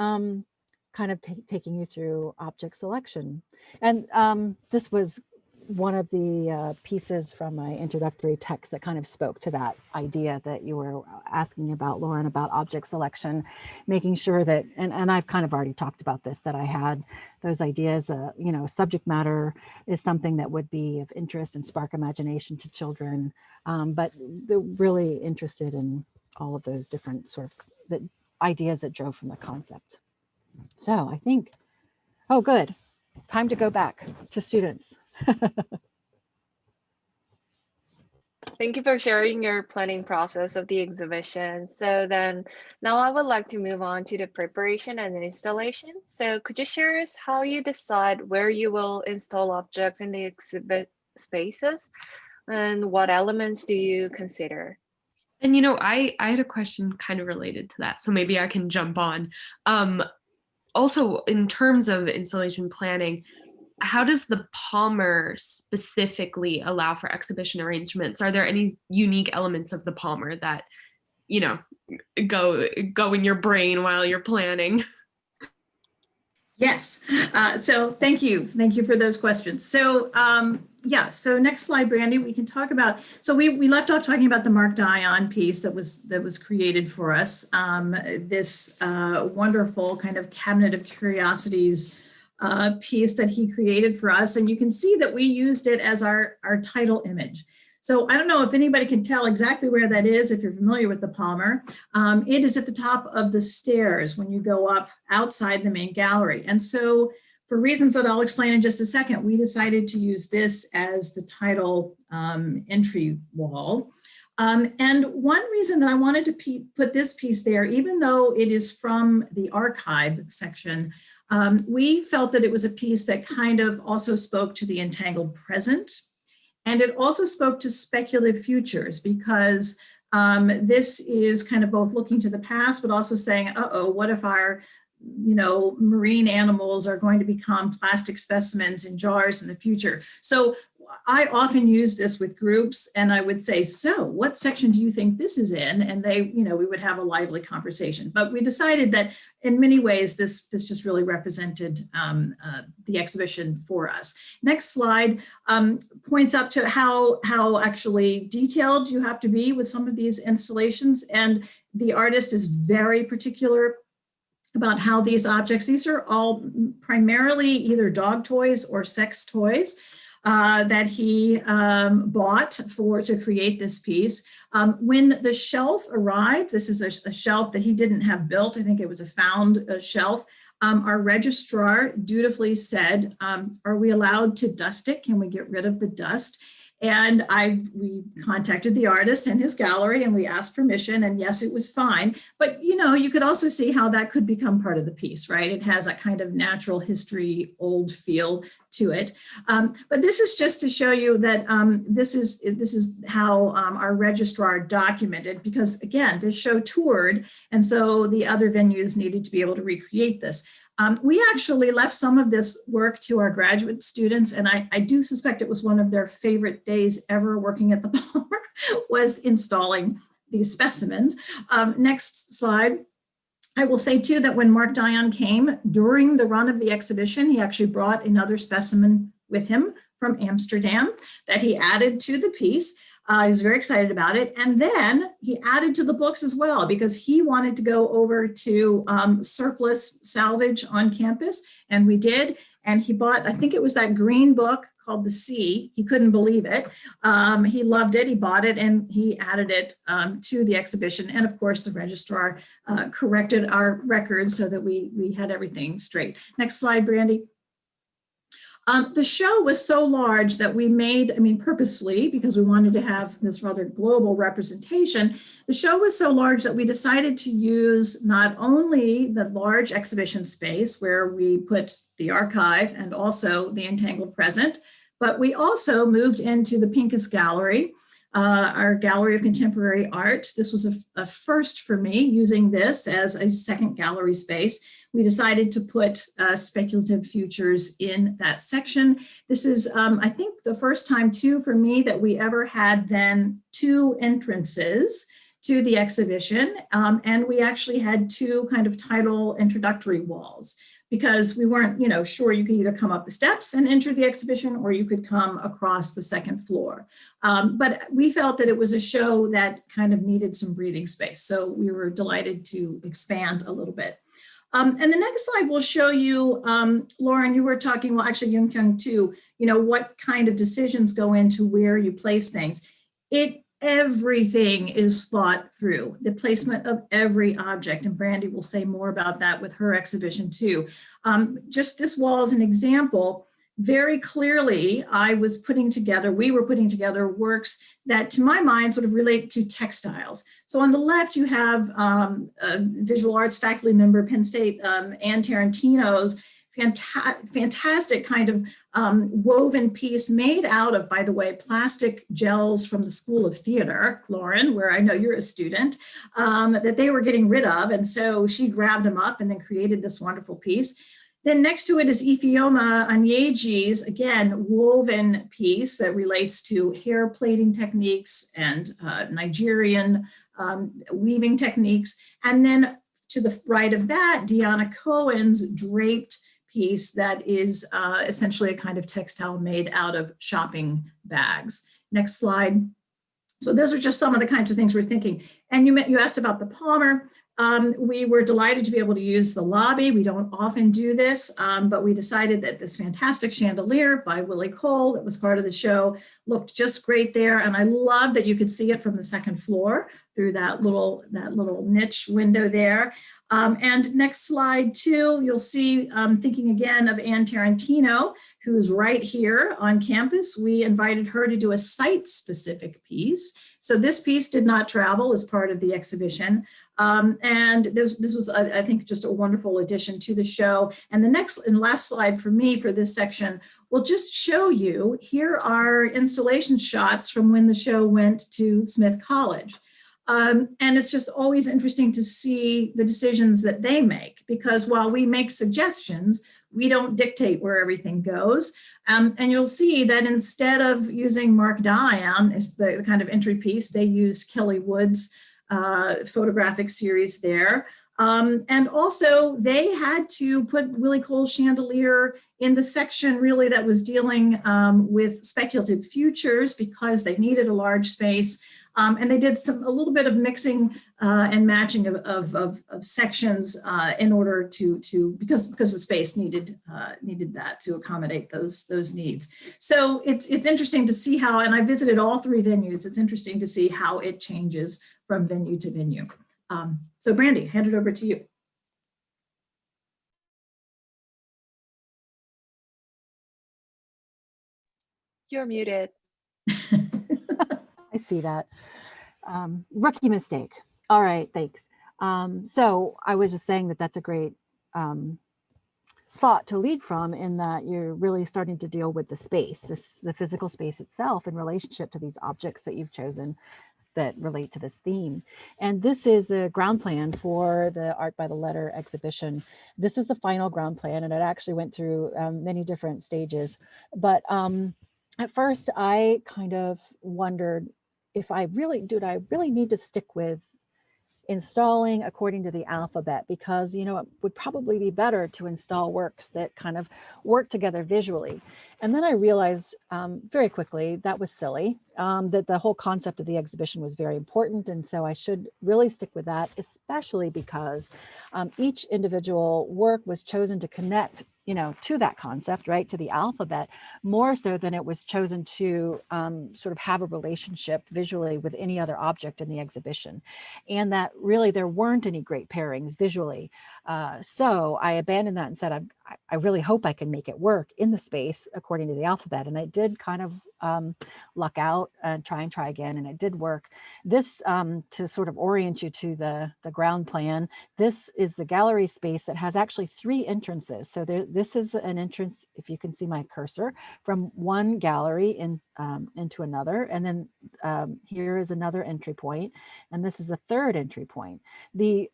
S1: kind of taking you through object selection. And this was one of the pieces from my introductory text that kind of spoke to that idea that you were asking about, Lauren, about object selection, making sure that, and I've kind of already talked about this, that I had those ideas, subject matter is something that would be of interest and spark imagination to children, but they're really interested in all of those different sort of the ideas that drove from the concept. So I think, oh, good. It's time to go back to students.
S3: Thank you for sharing your planning process of the exhibition. So then now I would like to move on to the preparation and installation. So could you share us how you decide where you will install objects in the exhibit spaces, and what elements do you consider?
S4: And I had a question kind of related to that, so maybe I can jump on. Also, in terms of installation planning, how does the Palmer specifically allow for exhibition arrangements? Are there any unique elements of the Palmer that, go in your brain while you're planning?
S2: Yes. So thank you. Thank you for those questions. So so next slide, Brandi, we can talk about, so we left off talking about the Mark Dion piece that was created for us. This wonderful kind of cabinet of curiosities piece that he created for us. And you can see that we used it as our title image. So I don't know if anybody can tell exactly where that is, if you're familiar with the Palmer. It is at the top of the stairs when you go up outside the main gallery. And so for reasons that I'll explain in just a second, we decided to use this as the title entry wall. And one reason that I wanted to put this piece there, even though it is from the archive section, we felt that it was a piece that kind of also spoke to the entangled present. And it also spoke to speculative futures, because this is kind of both looking to the past, but also saying, what if our marine animals are going to become plastic specimens in jars in the future? So I often use this with groups, and I would say, so what section do you think this is in? And they, we would have a lively conversation. But we decided that in many ways, this just really represented the exhibition for us. Next slide points up to how actually detailed you have to be with some of these installations. And the artist is very particular about how these are all primarily either dog toys or sex toys that he bought to create this piece. When the shelf arrived, this is a shelf that he didn't have built. I think it was a found shelf. Our registrar dutifully said, are we allowed to dust it? Can we get rid of the dust? And we contacted the artist and his gallery, and we asked permission, and yes, it was fine. But you could also see how that could become part of the piece, right? It has a kind of natural history, old feel to it. But this is just to show you that this is how our registrar documented, because again, this show toured, and so the other venues needed to be able to recreate this. We actually left some of this work to our graduate students, and I do suspect it was one of their favorite days ever working at the Palmer, was installing these specimens. Next slide. I will say too that when Mark Dion came during the run of the exhibition, he actually brought another specimen with him from Amsterdam that he added to the piece. He was very excited about it. And then he added to the books as well, because he wanted to go over to surplus salvage on campus. And we did. And he bought, I think it was that green book called The Sea. He couldn't believe it. He loved it. He bought it and he added it to the exhibition. And of course, the registrar corrected our records so that we had everything straight. Next slide, Brandi. The show was so large that we made, purposefully, because we wanted to have this rather global representation, the show was so large that we decided to use not only the large exhibition space where we put the archive and also the Entangled Present, but we also moved into the Pincus Gallery, our Gallery of Contemporary Art. This was a first for me, using this as a second gallery space. We decided to put Speculative Futures in that section. This is, I think, the first time too for me that we ever had then 2 entrances to the exhibition. And we actually had 2 kind of title introductory walls, because we weren't, sure you could either come up the steps and enter the exhibition, or you could come across the second floor. But we felt that it was a show that kind of needed some breathing space. So we were delighted to expand a little bit. And the next slide will show you, Lauren, you were talking, well, actually Yung-Kyung too, what kind of decisions go into where you place things. Everything is thought through, the placement of every object. And Brandi will say more about that with her exhibition too. Just this wall is an example. Very clearly, we were putting together works that, to my mind, sort of relate to textiles. So on the left, you have a visual arts faculty member, Penn State, Ann Tarantino's fantastic kind of woven piece made out of, by the way, plastic gels from the School of Theater, Lauren, where I know you're a student, that they were getting rid of. And so she grabbed them up and then created this wonderful piece. Then next to it is Ifeoma Onyeji's, again, woven piece that relates to hair plaiting techniques and Nigerian weaving techniques. And then to the right of that, Deanna Cohen's draped piece that is essentially a kind of textile made out of shopping bags. Next slide. So those are just some of the kinds of things we're thinking. And you asked about the Palmer. We were delighted to be able to use the lobby. We don't often do this, but we decided that this fantastic chandelier by Willie Cole that was part of the show looked just great there. And I love that you could see it from the second floor through that little niche window there. And next slide too, you'll see, thinking again of Ann Tarantino, who's right here on campus. We invited her to do a site-specific piece. So this piece did not travel as part of the exhibition. And this was, I think, just a wonderful addition to the show. And the next and last slide for me for this section will just show you, here are installation shots from when the show went to Smith College. And it's just always interesting to see the decisions that they make, because while we make suggestions, we don't dictate where everything goes. And you'll see that instead of using Mark Dion as the kind of entry piece, they use Kelly Wood's photographic series there. And also they had to put Willie Cole's chandelier in the section really that was dealing with speculative futures, because they needed a large space. And they did a little bit of mixing and matching of sections in order because the space needed that to accommodate those needs. So it's interesting to see how, and I visited all 3 venues, it's interesting to see how it changes from venue to venue. So Brandi, hand it over to you.
S3: You're muted.
S1: I see that. Rookie mistake. All right, thanks. So I was just saying that that's a great thought to lead from, in that you're really starting to deal with the space, the physical space itself in relationship to these objects that you've chosen that relate to this theme. And this is the ground plan for the Art by the Letter exhibition. This was the final ground plan, and it actually went through many different stages. But at first I kind of wondered if I really need to stick with installing according to the alphabet, because, you know, it would probably be better to install works that kind of work together visually. And then I realized very quickly that was silly, that the whole concept of the exhibition was very important. And so I should really stick with that, especially because each individual work was chosen to connect, you know, to that concept, right, to the alphabet, more so than it was chosen to sort of have a relationship visually with any other object in the exhibition. And that really there weren't any great pairings visually. So I abandoned that and said, I really hope I can make it work in the space according to the alphabet. And I did kind of luck out and try again, and it did work. This, to sort of orient you to the ground plan, this is the gallery space that has actually 3 entrances. So this is an entrance, if you can see my cursor, from one gallery into another. And then here is another entry point, and this is the 3rd entry point. The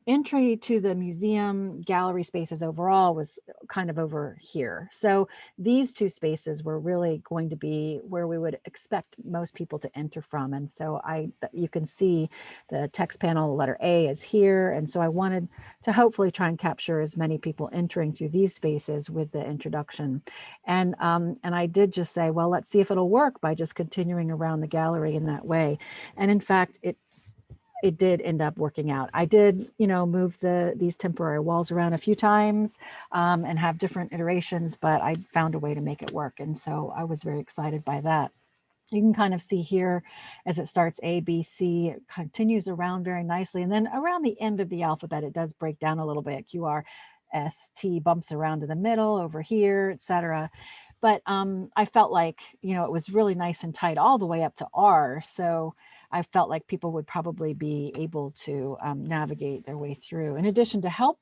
S1: entry to the museum gallery spaces overall was kind of over here. So these 2 spaces were really going to be where we would expect most people to enter from. And so you can see the text panel, letter A is here. And so I wanted to hopefully try and capture as many people entering through these spaces with the introduction. And I did just say, well, let's see if it'll work by just continuing around the gallery in that way. And in fact, it did end up working out. I did, you know, move these temporary walls around a few times and have different iterations, but I found a way to make it work. And so I was very excited by that. You can kind of see here as it starts A, B, C, it continues around very nicely. And then around the end of the alphabet, it does break down a little bit. Q, R, S, T bumps around to the middle over here, etc. But I felt like, you know, it was really nice and tight all the way up to R. So I felt like people would probably be able to navigate their way through. In addition, to help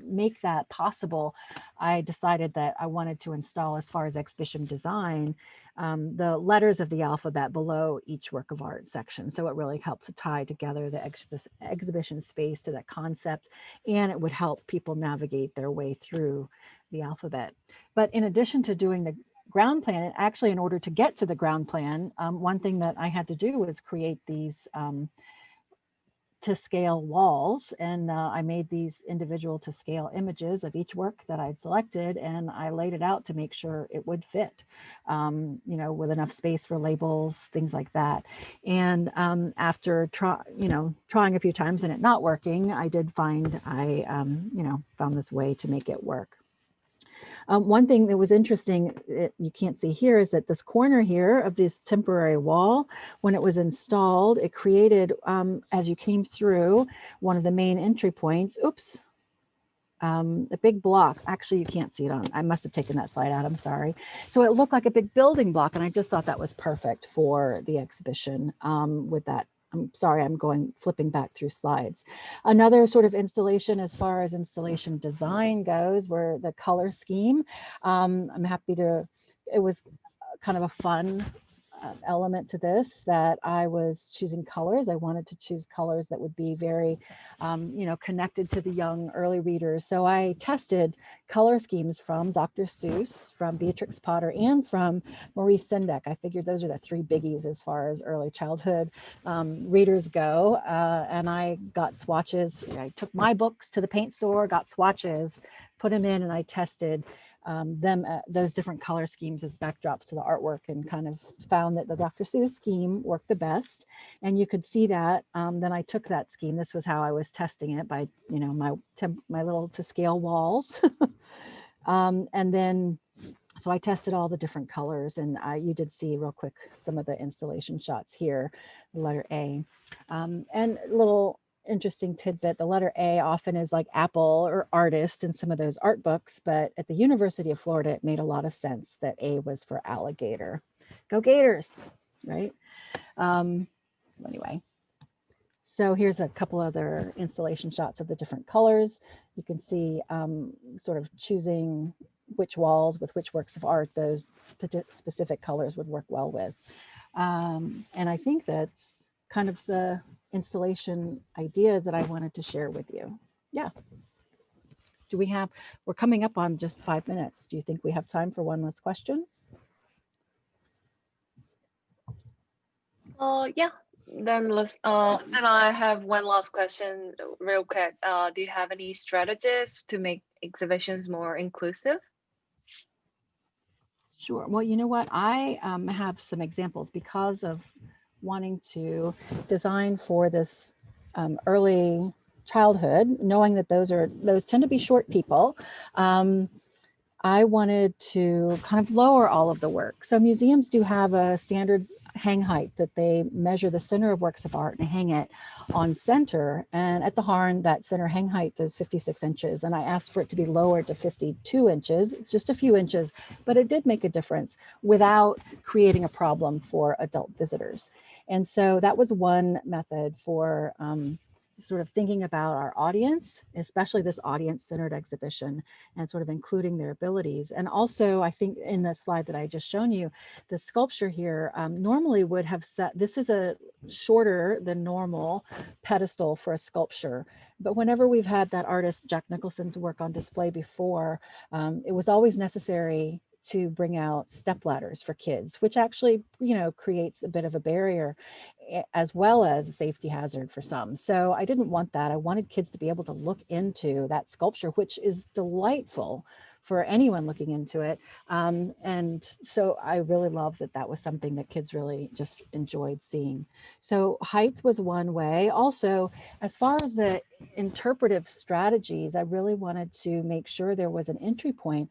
S1: make that possible, I decided that I wanted to install, as far as exhibition design, the letters of the alphabet below each work of art section. So it really helped to tie together the exhibition space to that concept, and it would help people navigate their way through the alphabet. But in addition to doing the ground plan, actually, in order to get to the ground plan, one thing that I had to do was create these to scale walls. And I made these individual to scale images of each work that I'd selected, and I laid it out to make sure it would fit, you know, with enough space for labels, things like that. And after trying a few times and it not working, I did find you know, found this way to make it work. One thing that was interesting, you can't see here, is that this corner here of this temporary wall, when it was installed, it created, as you came through one of the main entry points, a big block. Actually, you can't see it on, I must have taken that slide out, I'm sorry. So it looked like a big building block, and I just thought that was perfect for the exhibition with that. I'm sorry, I'm flipping back through slides. Another sort of installation, as far as installation design goes, were the color scheme. I'm happy to, it was kind of a fun element to this, that I was choosing colors. I wanted to choose colors that would be very, you know, connected to the young early readers. So I tested color schemes from Dr. Seuss, from Beatrix Potter, and from Maurice Sendak. I figured those are the 3 biggies as far as early childhood readers go. And I got swatches. I took my books to the paint store, got swatches, put them in, and I tested those different color schemes as backdrops to the artwork, and kind of found that the Dr. Seuss scheme worked the best. And you could see that. Then I took that scheme. This was how I was testing it, by, you know, my little to scale walls. And then, so I tested all the different colors, and you did see real quick some of the installation shots here, the letter A. And a little interesting tidbit, the letter A often is like apple or artist in some of those art books, but at the University of Florida, it made a lot of sense that A was for alligator. Go Gators, right? Anyway, so here's a couple other installation shots of the different colors. You can see sort of choosing which walls with which works of art those specific colors would work well with. And I think that's kind of the installation idea that I wanted to share with you. Yeah. We're coming up on just 5 minutes. Do you think we have time for one last question?
S3: Yeah, Then I have one last question real quick. Do you have any strategies to make exhibitions more inclusive?
S1: Sure. Well, you know what? I have some examples because of wanting to design for this early childhood, knowing that those tend to be short people. I wanted to kind of lower all of the work. So museums do have a standard hang height that they measure the center of works of art and hang it on center. And at the Harn, that center hang height is 56 inches. And I asked for it to be lowered to 52 inches. It's just a few inches, but it did make a difference without creating a problem for adult visitors. And so that was one method for sort of thinking about our audience, especially this audience-centered exhibition, and sort of including their abilities. And also, I think in the slide that I just shown you, the sculpture here normally would have set, this is a shorter than normal pedestal for a sculpture. But whenever we've had that artist, Jack Nicholson's work on display before, it was always necessary to bring out step ladders for kids, which actually, creates a bit of a barrier as well as a safety hazard for some. So I didn't want that. I wanted kids to be able to look into that sculpture, which is delightful for anyone looking into it. And so I really love that that was something that kids really just enjoyed seeing. So height was one way. Also, as far as the interpretive strategies, I really wanted to make sure there was an entry point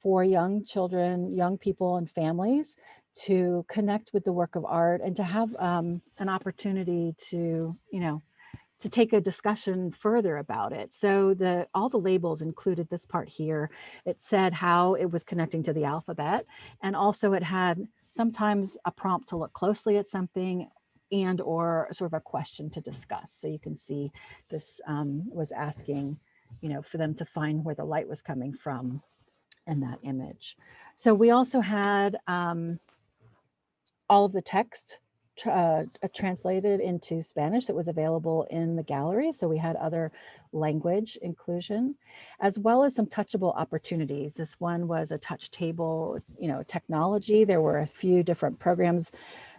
S1: for young children, young people and families to connect with the work of art and to have an opportunity to, to take a discussion further about it. So all the labels included this part here. It said how it was connecting to the alphabet. And also it had sometimes a prompt to look closely at something and or sort of a question to discuss. So you can see this was asking, for them to find where the light was coming from in that image. So we also had all of the text translated into Spanish that was available in the gallery. So we had other language inclusion, as well as some touchable opportunities. This one was a touch table, technology. There were a few different programs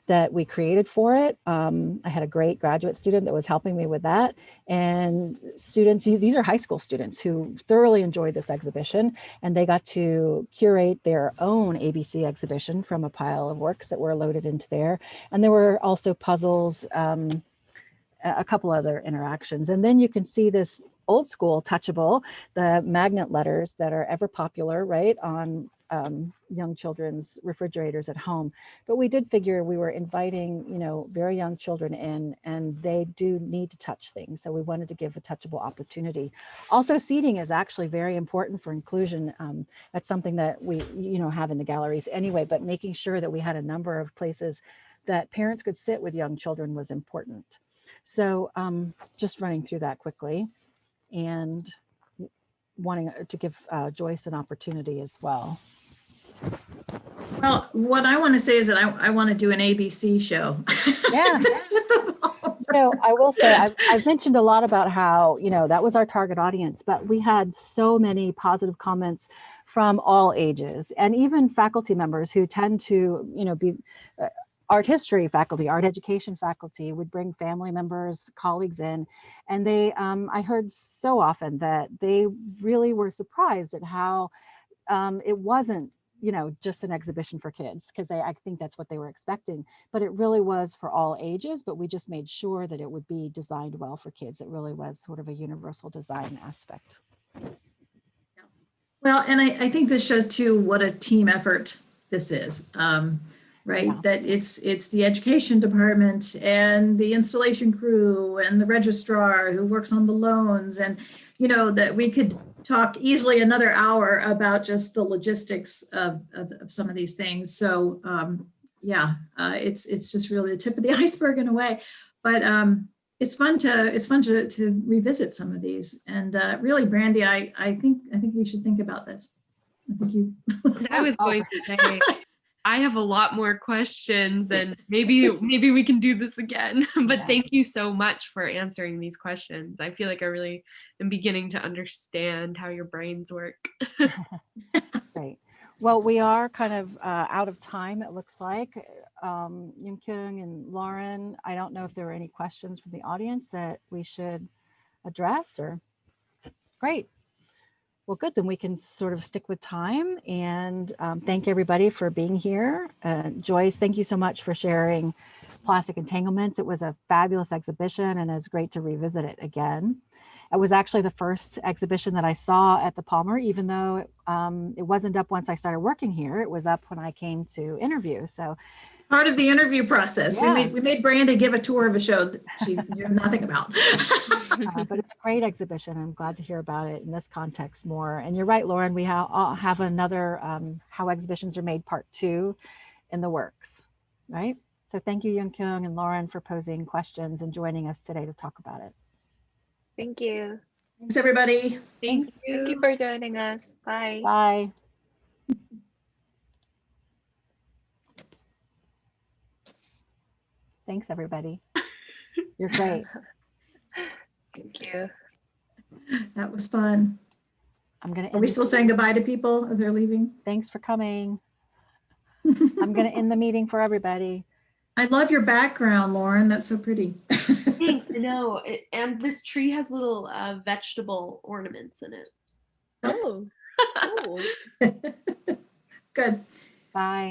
S1: that we created for it. I had a great graduate student that was helping me with that. And students, these are high school students who thoroughly enjoyed this exhibition, and they got to curate their own ABC exhibition from a pile of works that were loaded into there. And there were also puzzles, a couple other interactions. And then you can see this old school touchable, the magnet letters that are ever popular, right, on young children's refrigerators at home. But we did figure we were inviting, very young children in, and they do need to touch things. So we wanted to give a touchable opportunity. Also, seating is actually very important for inclusion. That's something that we, have in the galleries anyway, but making sure that we had a number of places that parents could sit with young children was important. So just running through that quickly and wanting to give Joyce an opportunity as well.
S2: Well, what I want to say is that I want to do an ABC show.
S1: Yeah. I will say I've mentioned a lot about how, that was our target audience, but we had so many positive comments from all ages, and even faculty members who tend to, be art history faculty, art education faculty would bring family members, colleagues in, and they, I heard so often that they really were surprised at how it wasn't, just an exhibition for kids, because I think that's what they were expecting, but it really was for all ages, but we just made sure that it would be designed well for kids. It really was sort of a universal design aspect.
S2: Well, and I think this shows too what a team effort this is, right? Yeah. That it's the education department and the installation crew and the registrar who works on the loans, and that we could talk easily another hour about just the logistics of some of these things. So it's just really the tip of the iceberg in a way, but it's fun to revisit some of these. And really, Brandi, I think we should think about this. I think you.
S4: I was going to say, I have a lot more questions, and maybe we can do this again. But thank you so much for answering these questions. I feel like I really am beginning to understand how your brains work.
S1: Right. Well, we are kind of out of time, it looks like. Yoon Kyung and Lauren, I don't know if there were any questions from the audience that we should address or great. Well, good, then we can sort of stick with time and thank everybody for being here. Joyce, thank you so much for sharing Plastic Entanglements. It was a fabulous exhibition and it's great to revisit it again. It was actually the first exhibition that I saw at the Palmer, even though it wasn't up once I started working here. It was up when I came to interview. So
S2: Part of the interview process.
S1: Yeah.
S2: We made Brandi give a tour of a show that she knew nothing about.
S1: but it's a great exhibition. I'm glad to hear about it in this context more. And you're right, Lauren, we have another How Exhibitions Are Made Part 2 in the works, right? So thank you, Yoon Kyung and Lauren, for posing questions and joining us today to talk about it.
S3: Thank you.
S2: Thanks, everybody.
S4: Thank
S1: Thanks.
S4: you.
S3: Thank you for joining us. Bye.
S1: Bye. Thanks, everybody. You're great.
S3: Thank you.
S2: That was fun.
S1: I'm going to
S2: Are we still saying goodbye to people as they're leaving?
S1: Thanks for coming. I'm going to end the meeting for everybody.
S2: I love your background, Lauren. That's so pretty.
S4: Thanks. I know. And this tree has little vegetable ornaments in it.
S3: Oh, cool.
S2: Good.
S1: Bye.